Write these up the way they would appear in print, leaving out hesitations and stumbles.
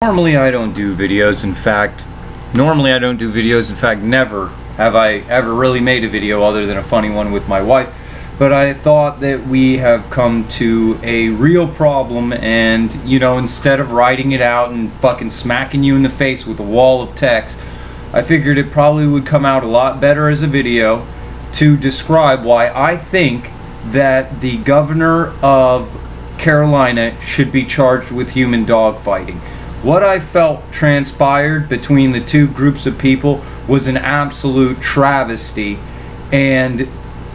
Normally I don't do videos. In fact, never have I ever really made a video other than a funny one with my wife. But I thought that we have come to a real problem, and instead of writing it out and fucking smacking you in the face with a wall of text, I figured it probably would come out a lot better as a video to describe why I think that the governor of Carolina should be charged with human dogfighting. What I felt transpired between the two groups of people was an absolute travesty, and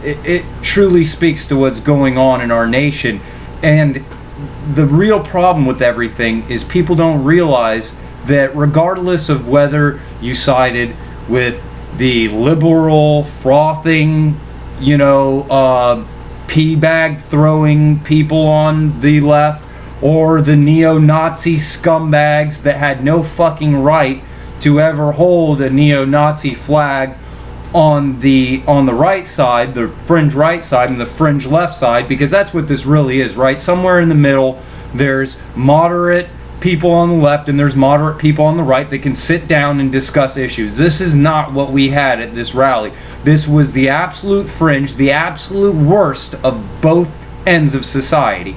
it truly speaks to what's going on in our nation. And the real problem with everything is people don't realize that regardless of whether you sided with the liberal, frothing, pea bag throwing people on the left, or the neo-Nazi scumbags that had no fucking right to ever hold a neo-Nazi flag on the right side, the fringe right side, and the fringe left side, because that's what this really is, right? Somewhere in the middle, there's moderate people on the left and there's moderate people on the right that can sit down and discuss issues. This is not what we had at this rally. This was the absolute fringe, the absolute worst of both ends of society.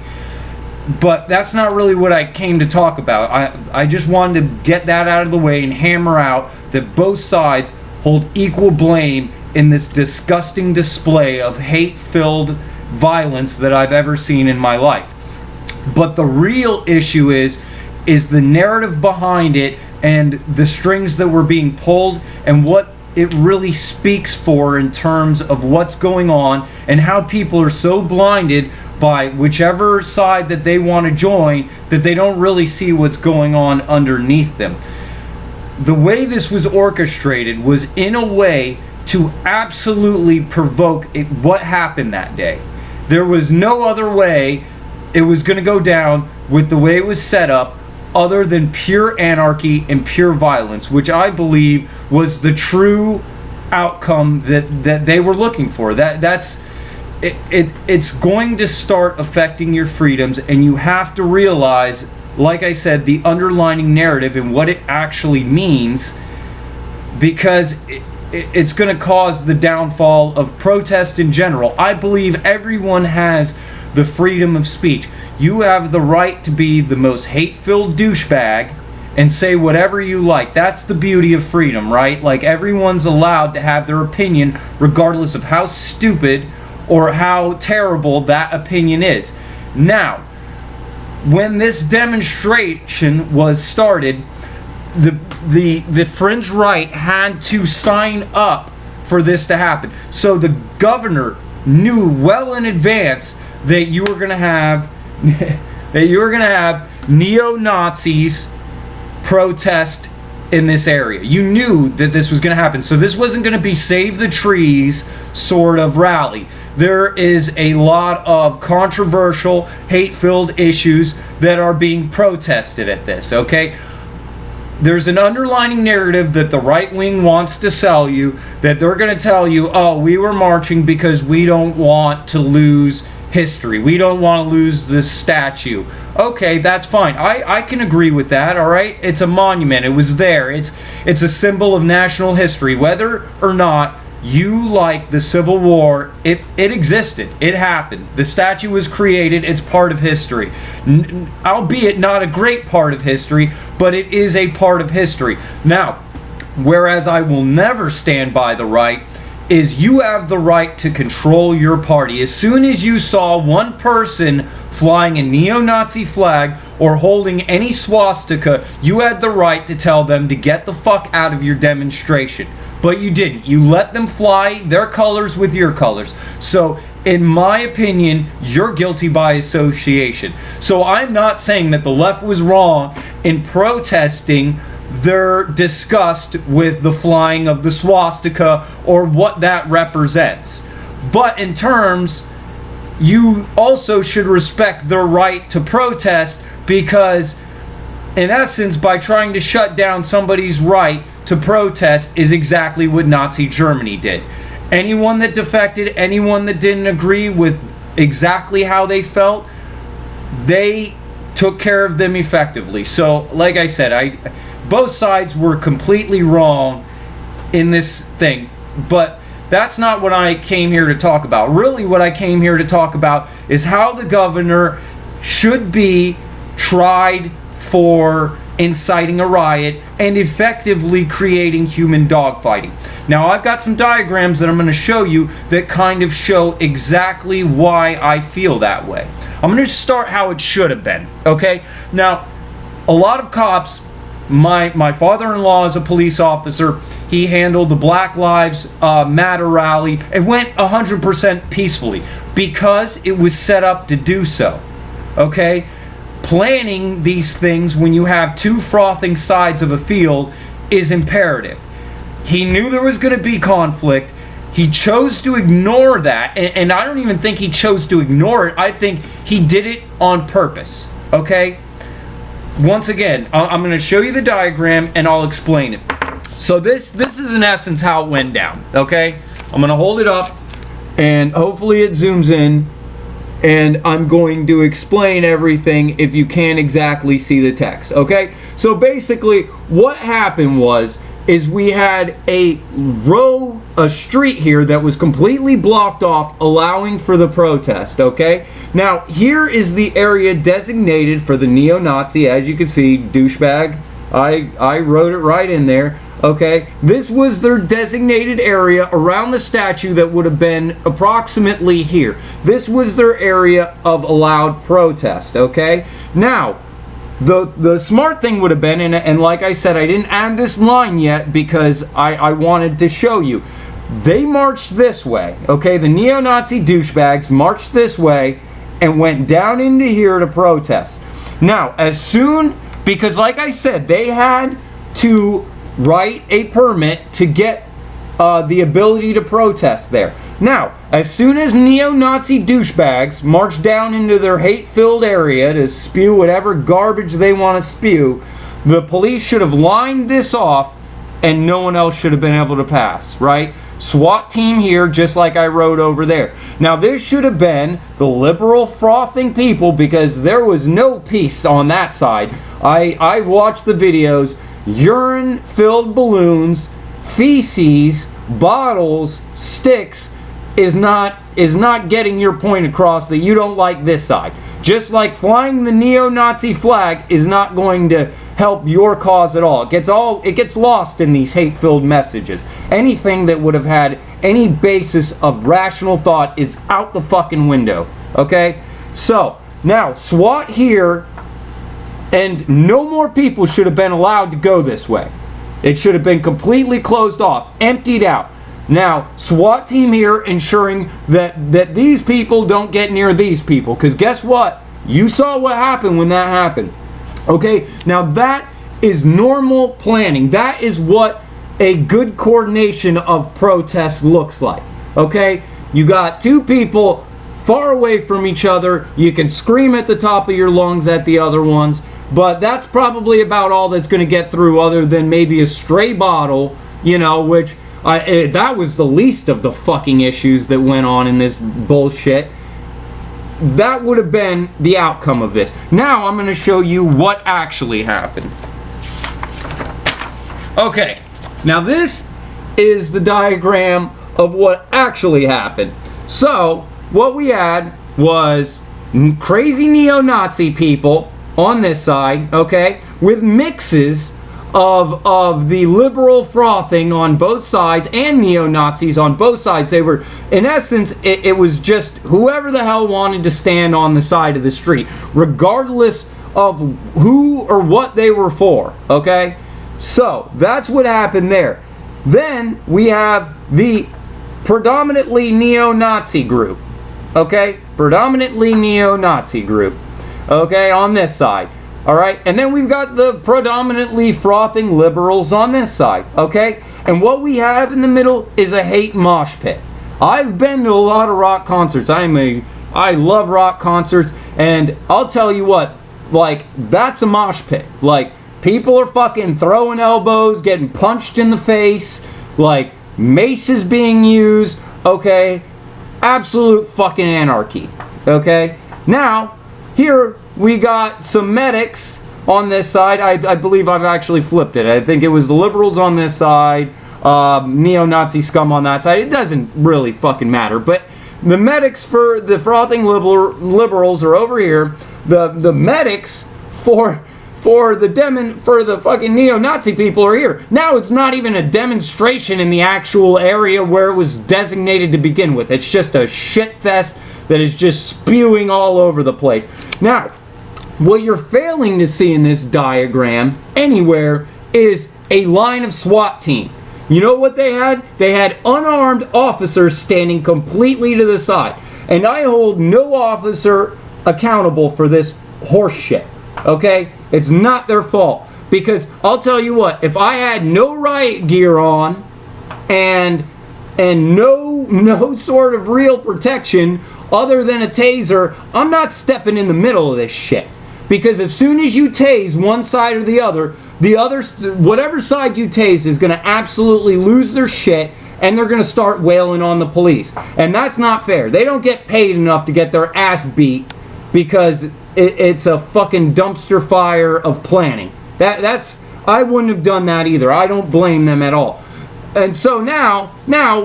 But that's not really what I came to talk about. I just wanted to get that out of the way and hammer out that both sides hold equal blame in this disgusting display of hate-filled violence that I've ever seen in my life. But the real issue is the narrative behind it and the strings that were being pulled and what it really speaks for in terms of what's going on and how people are so blinded by whichever side that they want to join that they don't really see what's going on underneath them. The way this was orchestrated was in a way to absolutely provoke what happened that day. There was no other way it was going to go down with the way it was set up other than pure anarchy and pure violence, which I believe was the true outcome that they were looking for. It's going to start affecting your freedoms, and you have to realize, like I said, the underlying narrative and what it actually means, because it's going to cause the downfall of protest in general. I believe everyone has the freedom of speech. You have the right to be the most hate-filled douchebag and say whatever you like. That's the beauty of freedom, right? Like, everyone's allowed to have their opinion regardless of how stupid or how terrible that opinion is. Now, when this demonstration was started, the fringe right had to sign up for this to happen. So the governor knew well in advance that you were going to have neo-Nazis protest in this area. You knew that this was going to happen. So this wasn't going to be save the trees sort of rally. There is a lot of controversial, hate-filled issues that are being protested at this, okay? There's an underlying narrative that the right wing wants to sell you, that they're going to tell you, oh, we were marching because we don't want to lose history. We don't want to lose this statue. Okay, that's fine. I can agree with that, all right? It's a monument. It was there. It's a symbol of national history. Whether or not you like the Civil War, it existed. It happened. The statue was created. It's part of history. Albeit not a great part of history, but it is a part of history. Now, whereas I will never stand by the right, is you have the right to control your party. As soon as you saw one person flying a neo-Nazi flag or holding any swastika, you had the right to tell them to get the fuck out of your demonstration. But you didn't. You let them fly their colors with your colors. So, in my opinion, you're guilty by association. So I'm not saying that the left was wrong in protesting their disgust with the flying of the swastika or what that represents. But in terms, you also should respect their right to protest, because in essence, by trying to shut down somebody's right to protest is exactly what Nazi Germany did. Anyone that defected, anyone that didn't agree with exactly how they felt, they took care of them effectively. So, like I said, both sides were completely wrong in this thing, but that's not what I came here to talk about. Really, what I came here to talk about is how the governor should be tried for inciting a riot and effectively creating human dogfighting. Now, I've got some diagrams that I'm going to show you that kind of show exactly why I feel that way. I'm going to start how it should have been, okay? Now, a lot of cops, my father-in-law is a police officer. He handled the Black Lives Matter rally. It went 100% peacefully because it was set up to do so, okay? Planning these things when you have two frothing sides of a field is imperative. He knew there was going to be conflict. He chose to ignore that, and I don't even think he chose to ignore it. I think he did it on purpose, okay? Once again, I'm going to show you the diagram and I'll explain it. So this is in essence how it went down, okay? I'm going to hold it up and hopefully it zooms in, and I'm going to explain everything if you can't exactly see the text, okay? So basically what happened is we had a street here that was completely blocked off, allowing for the protest, okay? Now, here is the area designated for the neo-Nazi, as you can see, douchebag. I wrote it right in there, okay? This was their designated area around the statue that would have been approximately here. This was their area of allowed protest, okay? Now, the smart thing would have been, and like I said, I didn't add this line yet because I wanted to show you. They marched this way, okay? The neo-Nazi douchebags marched this way and went down into here to protest. Now, because like I said, they had to write a permit to get the ability to protest there. Now, as soon as neo-Nazi douchebags march down into their hate-filled area to spew whatever garbage they want to spew, the police should have lined this off and no one else should have been able to pass, right? SWAT team here, just like I wrote over there. Now, this should have been the liberal frothing people because there was no peace on that side. I've watched the videos. Urine-filled balloons, feces, bottles, sticks is not getting your point across that you don't like this side. Just like flying the neo-Nazi flag is not going to help your cause at all. It gets lost in these hate-filled messages. Anything that would have had any basis of rational thought is out the fucking window. Okay? So, now SWAT here, and no more people should have been allowed to go this way. It should have been completely closed off, emptied out. Now, SWAT team here ensuring that these people don't get near these people. Because guess what? You saw what happened when that happened. Okay? Now, that is normal planning. That is what a good coordination of protests looks like. Okay? You got two people far away from each other. You can scream at the top of your lungs at the other ones. But that's probably about all that's going to get through, other than maybe a stray bottle, which that was the least of the fucking issues that went on in this bullshit. That would have been the outcome of this. Now I'm going to show you what actually happened. Okay, now this is the diagram of what actually happened. So, what we had was crazy neo-Nazi people on this side, okay, with mixes of the liberal frothing on both sides and neo-Nazis on both sides. They were, in essence, it was just whoever the hell wanted to stand on the side of the street, regardless of who or what they were for, okay? So, that's what happened there. Then, we have the predominantly neo-Nazi group, okay? Predominantly neo-Nazi group. Okay, on this side. Alright, and then we've got the predominantly frothing liberals on this side. Okay, and what we have in the middle is a hate mosh pit. I've been to a lot of rock concerts. I love rock concerts, and I'll tell you what, like, that's a mosh pit. Like, people are fucking throwing elbows, getting punched in the face, like, maces being used, okay? Absolute fucking anarchy, okay? Now, here we got some medics on this side. I believe I've actually flipped it. I think it was the liberals on this side, neo-Nazi scum on that side. It doesn't really fucking matter. But the medics for the frothing liberals are over here. The medics for the fucking neo-Nazi people are here. Now it's not even a demonstration in the actual area where it was designated to begin with. It's just a shit fest that is just spewing all over the place. Now, what you're failing to see in this diagram anywhere is a line of SWAT team. You know what they had? They had unarmed officers standing completely to the side. And I hold no officer accountable for this horse shit. Okay? It's not their fault. Because I'll tell you what, if I had no riot gear on and no sort of real protection other than a taser, I'm not stepping in the middle of this shit. Because as soon as you tase one side or the other, whatever side you tase is going to absolutely lose their shit, and they're going to start wailing on the police. And that's not fair. They don't get paid enough to get their ass beat because it's a fucking dumpster fire of planning. I wouldn't have done that either. I don't blame them at all. And so now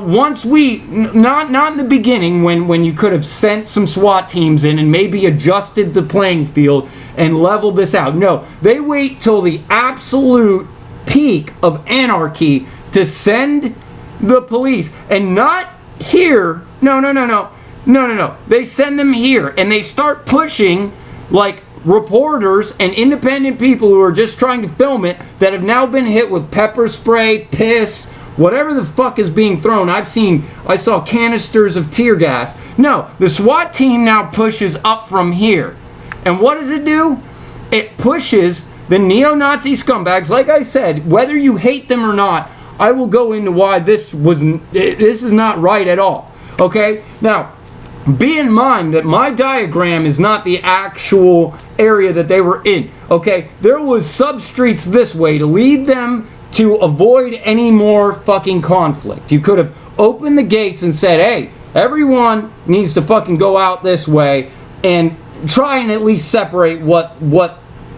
once we, not in the beginning when you could have sent some SWAT teams in and maybe adjusted the playing field and leveled this out. No, they wait till the absolute peak of anarchy to send the police, and not here. No. They send them here, and they start pushing like reporters and independent people who are just trying to film it that have now been hit with pepper spray, piss, whatever the fuck is being thrown. I saw canisters of tear gas. No, the SWAT team now pushes up from here. And what does it do? It pushes the neo-Nazi scumbags. Like I said, whether you hate them or not, I will go into why this is not right at all. Okay? Now, be in mind that my diagram is not the actual area that they were in. Okay? There was sub-streets this way to lead them to avoid any more fucking conflict. You could have opened the gates and said, hey, everyone needs to fucking go out this way, and try and at least separate what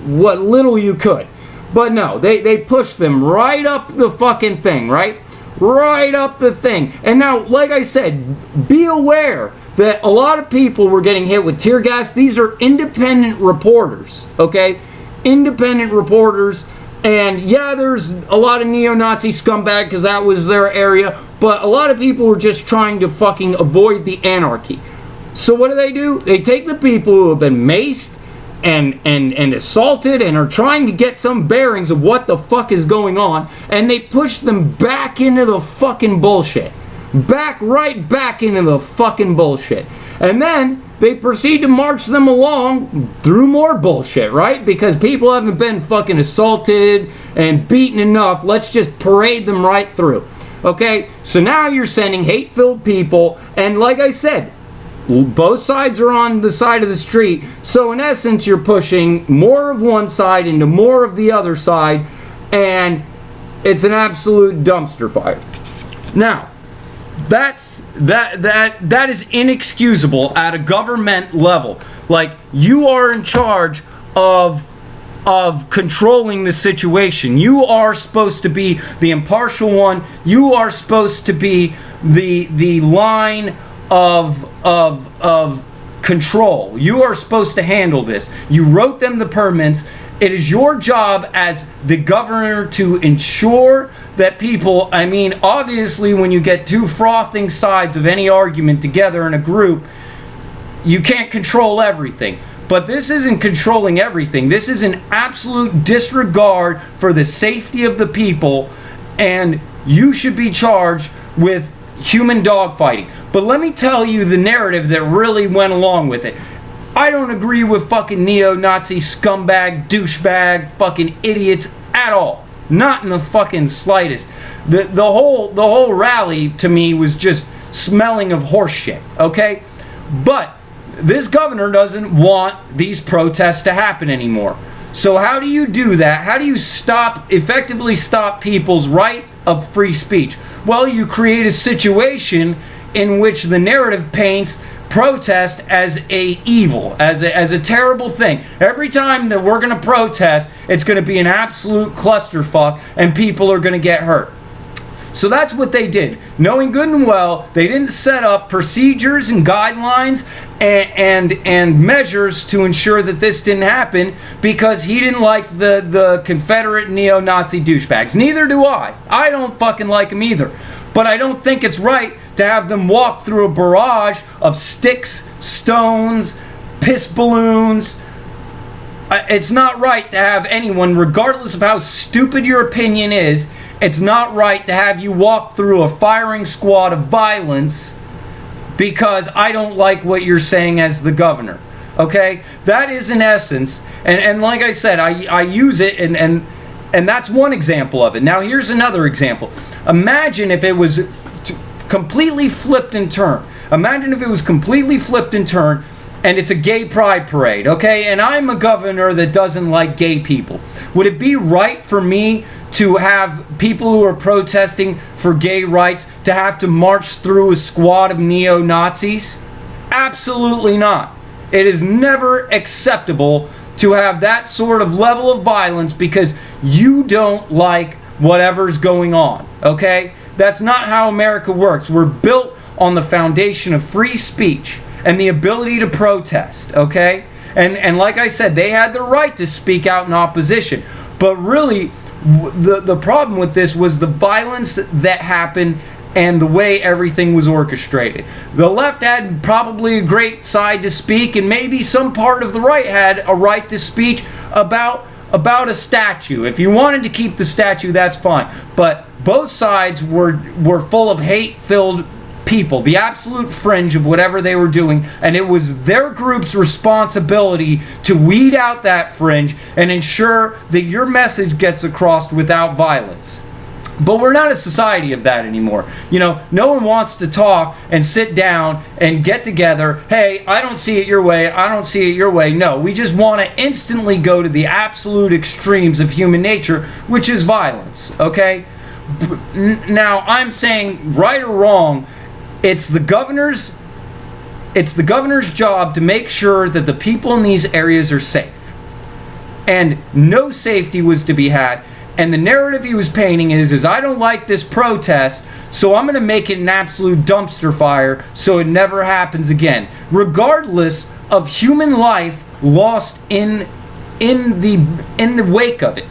little you could. But no, they pushed them right up the fucking thing, right? Right up the thing. And now, like I said, be aware that a lot of people were getting hit with tear gas. These are independent reporters, okay? Independent reporters. And yeah, there's a lot of neo-Nazi scumbag because that was their area. But a lot of people were just trying to fucking avoid the anarchy. So what do? They take the people who have been maced and assaulted and are trying to get some bearings of what the fuck is going on, and they push them back into the fucking bullshit. Right back into the fucking bullshit. And then they proceed to march them along through more bullshit, right? Because people haven't been fucking assaulted and beaten enough. Let's just parade them right through. Okay? So now you're sending hate-filled people, and like I said, both sides are on the side of the street, so in essence you're pushing more of one side into more of the other side, and it's an absolute dumpster fire. Now, that is inexcusable at a government level. Like, you are in charge of controlling the situation. You are supposed to be the impartial one. You are supposed to be the line of control. You are supposed to handle this. You wrote them the permits. It is your job as the governor to ensure that people, I mean, obviously when you get two frothing sides of any argument together in a group, you can't control everything. But this isn't controlling everything. This is an absolute disregard for the safety of the people, and you should be charged with human dogfighting. But let me tell you the narrative that really went along with it. I don't agree with fucking neo-Nazi scumbag, douchebag, fucking idiots at all. Not in the fucking slightest. The whole rally to me was just smelling of horse shit, okay? But this governor doesn't want these protests to happen anymore. So how do you do that? How do you effectively stop people's right of free speech? Well, you create a situation in which the narrative paints protest as a evil, as a terrible thing. Every time that we're going to protest, it's going to be an absolute clusterfuck and people are going to get hurt. So that's what they did. Knowing good and well, they didn't set up procedures and guidelines and measures to ensure that this didn't happen because he didn't like the Confederate neo-Nazi douchebags. Neither do I. I don't fucking like them either. But I don't think it's right to have them walk through a barrage of sticks, stones, piss balloons. It's not right to have anyone, regardless of how stupid your opinion is, it's not right to have you walk through a firing squad of violence because I don't like what you're saying as the governor. Okay? That is in essence, and like I said, I use it and that's one example of it. Now here's another example. Imagine if it was completely flipped and turned. Imagine if it was completely flipped and turned and it's a gay pride parade, okay? And I'm a governor that doesn't like gay people. Would it be right for me to have people who are protesting for gay rights to have to march through a squad of neo-Nazis? Absolutely not. It is never acceptable to have that sort of level of violence because you don't like whatever's going on, okay? That's not how America works. We're built on the foundation of free speech and the ability to protest, okay? And like I said, they had the right to speak out in opposition. But really, the problem with this was the violence that happened and the way everything was orchestrated. The left had probably a great side to speak, and maybe some part of the right had a right to speak about a statue. If you wanted to keep the statue, that's fine. But both sides were full of hate-filled people, the absolute fringe of whatever they were doing, and it was their group's responsibility to weed out that fringe and ensure that your message gets across without violence. But we're not a society of that anymore. You know, no one wants to talk and sit down and get together. Hey, I don't see it your way. I don't see it your way. No, we just want to instantly go to the absolute extremes of human nature, which is violence, okay? Now, I'm saying, right or wrong, it's the governor's job to make sure that the people in these areas are safe. And no safety was to be had. And the narrative he was painting is I don't like this protest, so I'm going to make it an absolute dumpster fire so it never happens again. Regardless of human life lost in the wake of it.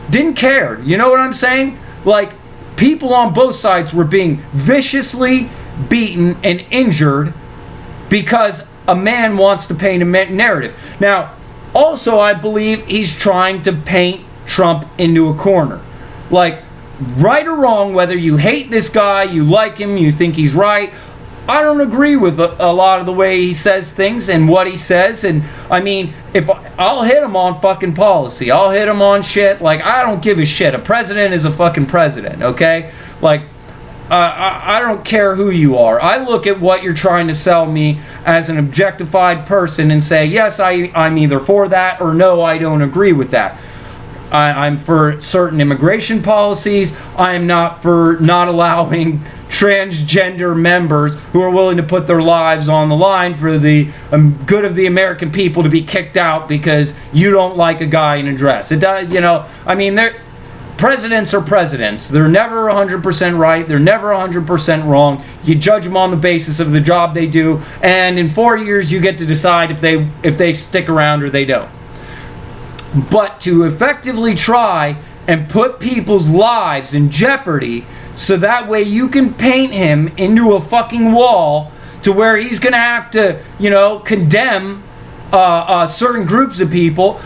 Didn't care. You know what I'm saying? Like, people on both sides were being viciously beaten and injured because a man wants to paint a narrative. Now, also I believe he's trying to paint Trump into a corner. Like, right or wrong, whether you hate this guy, you like him, you think he's right, I don't agree with a lot of the way he says things and what he says. And I mean, if I'll hit him on fucking policy, I'll hit him on shit. Like, I don't give a shit. A president is a fucking president, okay? Like, I don't care who you are. I look at what you're trying to sell me as an objectified person and say, yes, I'm either for that or no, I don't agree with that. I'm for certain immigration policies. I'm not for not allowing transgender members who are willing to put their lives on the line for the good of the American people to be kicked out because you don't like a guy in a dress. It does, you know. I mean, presidents are presidents. They're never 100% right. They're never 100% wrong. You judge them on the basis of the job they do, and in 4 years you get to decide if they stick around or they don't. But to effectively try and put people's lives in jeopardy so that way you can paint him into a fucking wall to where he's going to have to, you know, condemn certain groups of people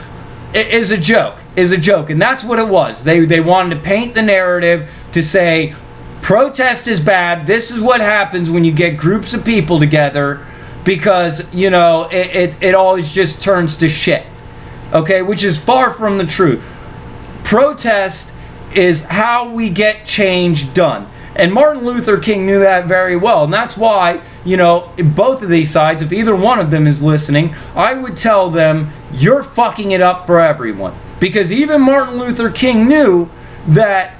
is a joke. And that's what it was. They wanted to paint the narrative to say protest is bad. This is what happens when you get groups of people together because, you know, it always just turns to shit. Okay, which is far from the truth. Protest is how we get change done. And Martin Luther King knew that very well. And that's why, you know, both of these sides, if either one of them is listening, I would tell them, you're fucking it up for everyone. Because even Martin Luther King knew that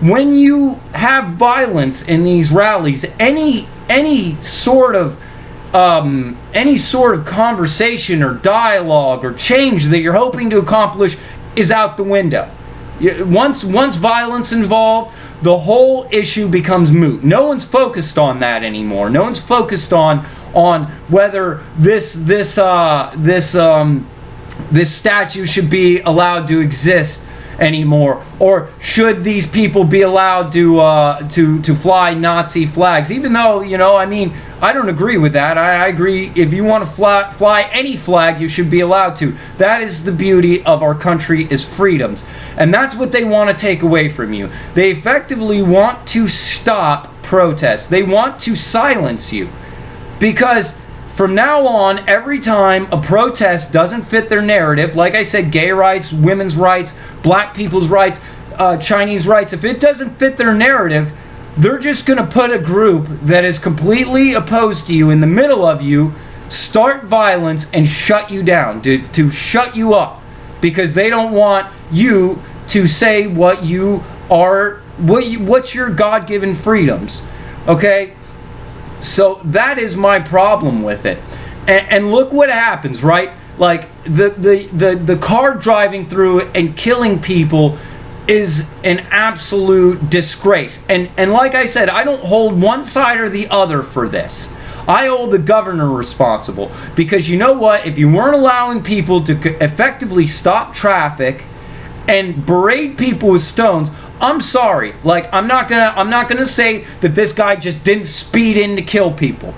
when you have violence in these rallies, any sort of any sort of conversation or dialogue or change that you're hoping to accomplish is out the window. Once violence involved, the whole issue becomes moot. No one's focused on that anymore. No one's focused on whether this statue should be allowed to exist anymore, or should these people be allowed to fly Nazi flags. Even though, I don't agree with that. I agree, if you want to fly any flag, you should be allowed to. That is the beauty of our country, is freedoms. And that's what they want to take away from you. They effectively want to stop protests. They want to silence you. Because from now on, every time a protest doesn't fit their narrative, like I said, gay rights, women's rights, black people's rights, Chinese rights, if it doesn't fit their narrative, they're just going to put a group that is completely opposed to you in the middle of you, start violence, and shut you down, to shut you up, because they don't want you to say what you are, what's your God-given freedoms, okay? So that is my problem with it. And look what happens, right? Like the car driving through and killing people is an absolute disgrace. And like I said, I don't hold one side or the other for this. I hold the governor responsible, because you know what? If you weren't allowing people to effectively stop traffic and berate people with stones, I'm sorry. Like, I'm not gonna say that this guy just didn't speed in to kill people.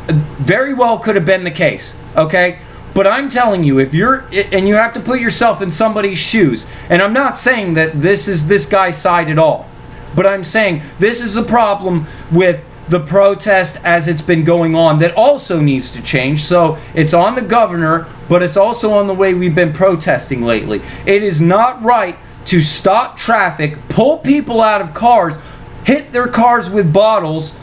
Very well could have been the case, okay? But I'm telling you, if you're, and you have to put yourself in somebody's shoes, and I'm not saying that this is this guy's side at all, but I'm saying this is the problem with the protest as it's been going on that also needs to change. So it's on the governor, but it's also on the way we've been protesting lately. It is not right to stop traffic, pull people out of cars, hit their cars with bottles,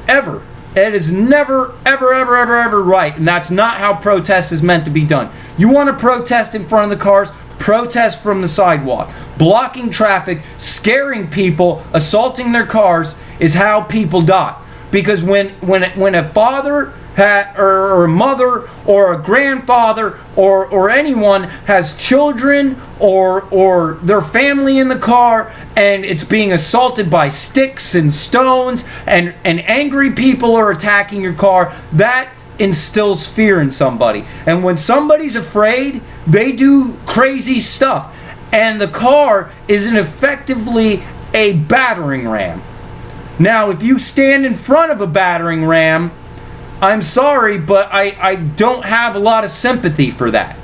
ever. It is never, ever right. And that's not how protest is meant to be done. You want to protest in front of the cars, protest from the sidewalk. Blocking traffic, scaring people, assaulting their cars is how people die. Because when a father or a mother or a grandfather or anyone has children or their family in the car, and it's being assaulted by sticks and stones, and angry people are attacking your car, that instills fear in somebody. And when somebody's afraid, they do crazy stuff. And the car is effectively a battering ram. Now, if you stand in front of a battering ram, I'm sorry, but I don't have a lot of sympathy for that.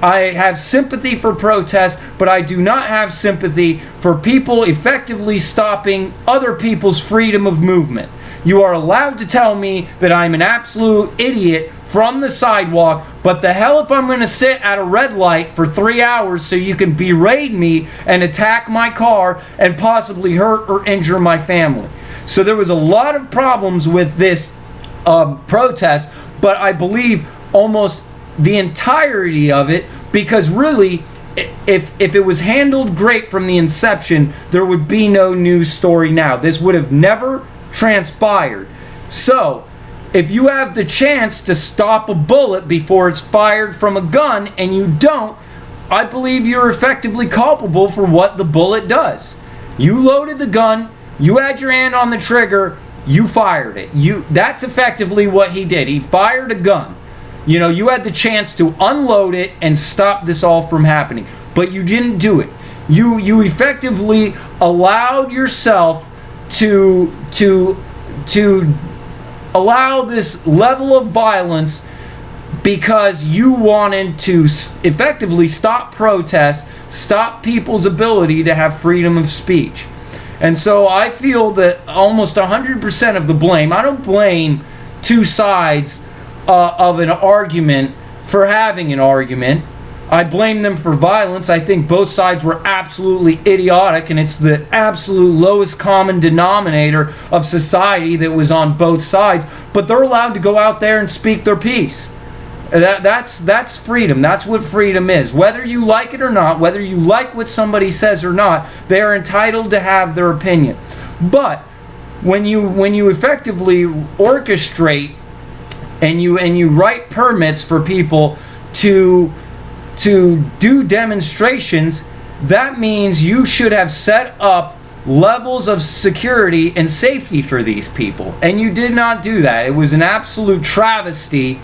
I have sympathy for protest, but I do not have sympathy for people effectively stopping other people's freedom of movement. You are allowed to tell me that I'm an absolute idiot from the sidewalk, but the hell if I'm going to sit at a red light for 3 hours so you can berate me and attack my car and possibly hurt or injure my family. So there was a lot of problems with this protest, but I believe almost the entirety of it, because really, if it was handled great from the inception, there would be no news story now. This would have never transpired. So if you have the chance to stop a bullet before it's fired from a gun and you don't, I believe you're effectively culpable for what the bullet does. You loaded the gun, you had your hand on the trigger, you fired it. That's effectively what he did. He fired a gun. You had the chance to unload it and stop this all from happening, but you didn't do it. You effectively allowed yourself to allow this level of violence because you wanted to effectively stop protests, stop people's ability to have freedom of speech. And so I feel that almost 100% of the blame, I don't blame two sides of an argument for having an argument. I blame them for violence. I think both sides were absolutely idiotic, and it's the absolute lowest common denominator of society that was on both sides. But they're allowed to go out there and speak their piece. That's freedom. That's what freedom is. Whether you like it or not, whether you like what somebody says or not, they are entitled to have their opinion. But when you effectively orchestrate and you write permits for people to do demonstrations, that means you should have set up levels of security and safety for these people, and you did not do that. It was an absolute travesty,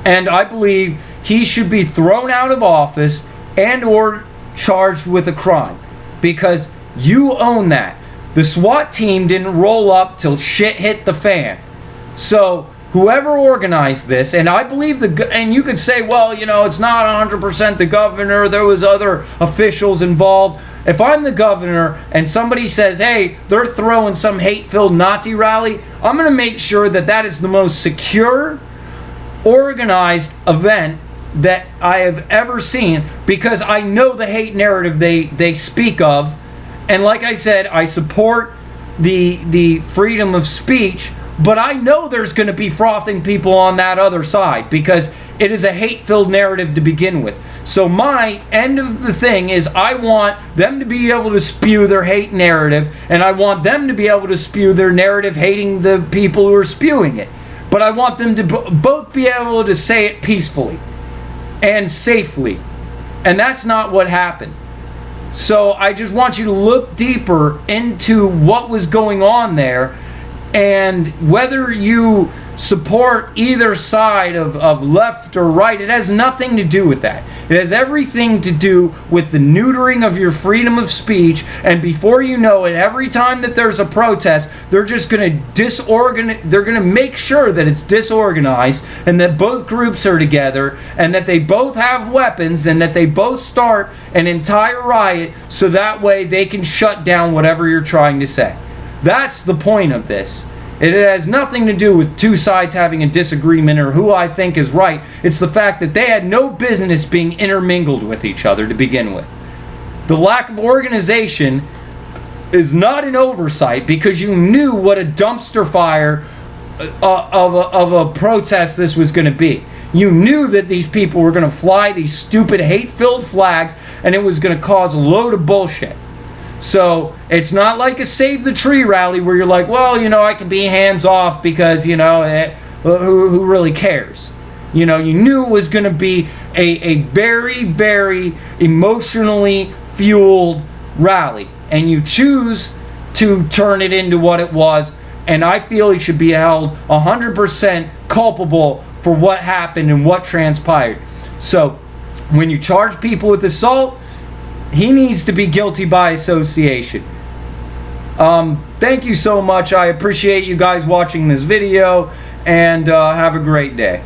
and I believe he should be thrown out of office and or charged with a crime, because you own that. The SWAT team didn't roll up till shit hit the fan. So whoever organized this, and I believe and you could say, well, you know, it's not 100% the governor, there was other officials involved. If I'm the governor and somebody says, hey, they're throwing some hate-filled Nazi rally, I'm going to make sure that that is the most secure, organized event that I have ever seen, because I know the hate narrative they speak of. And like I said, I support the freedom of speech, but I know there's going to be frothing people on that other side, because it is a hate-filled narrative to begin with. So my end of the thing is, I want them to be able to spew their hate narrative, and I want them to be able to spew their narrative hating the people who are spewing it. But I want them to both be able to say it peacefully and safely. And that's not what happened. So I just want you to look deeper into what was going on there, and whether you support either side of left or right, it has nothing to do with that. It has everything to do with the neutering of your freedom of speech, and before you know it, every time that there's a protest, they're just going to they're going to make sure that it's disorganized, and that both groups are together, and that they both have weapons, and that they both start an entire riot, so that way they can shut down whatever you're trying to say. That's the point of this. It has nothing to do with two sides having a disagreement or who I think is right. It's the fact that they had no business being intermingled with each other to begin with. The lack of organization is not an oversight, because you knew what a dumpster fire of a protest this was going to be. You knew that these people were going to fly these stupid hate-filled flags, and it was going to cause a load of bullshit. So it's not like a Save the Tree rally where you're like, well, you know, I can be hands off because, you know, who really cares? You know, you knew it was going to be a very, very emotionally fueled rally, and you choose to turn it into what it was, and I feel he should be held 100% culpable for what happened and what transpired. So when you charge people with assault, he needs to be guilty by association. Thank you so much. I appreciate you guys watching this video, and have a great day.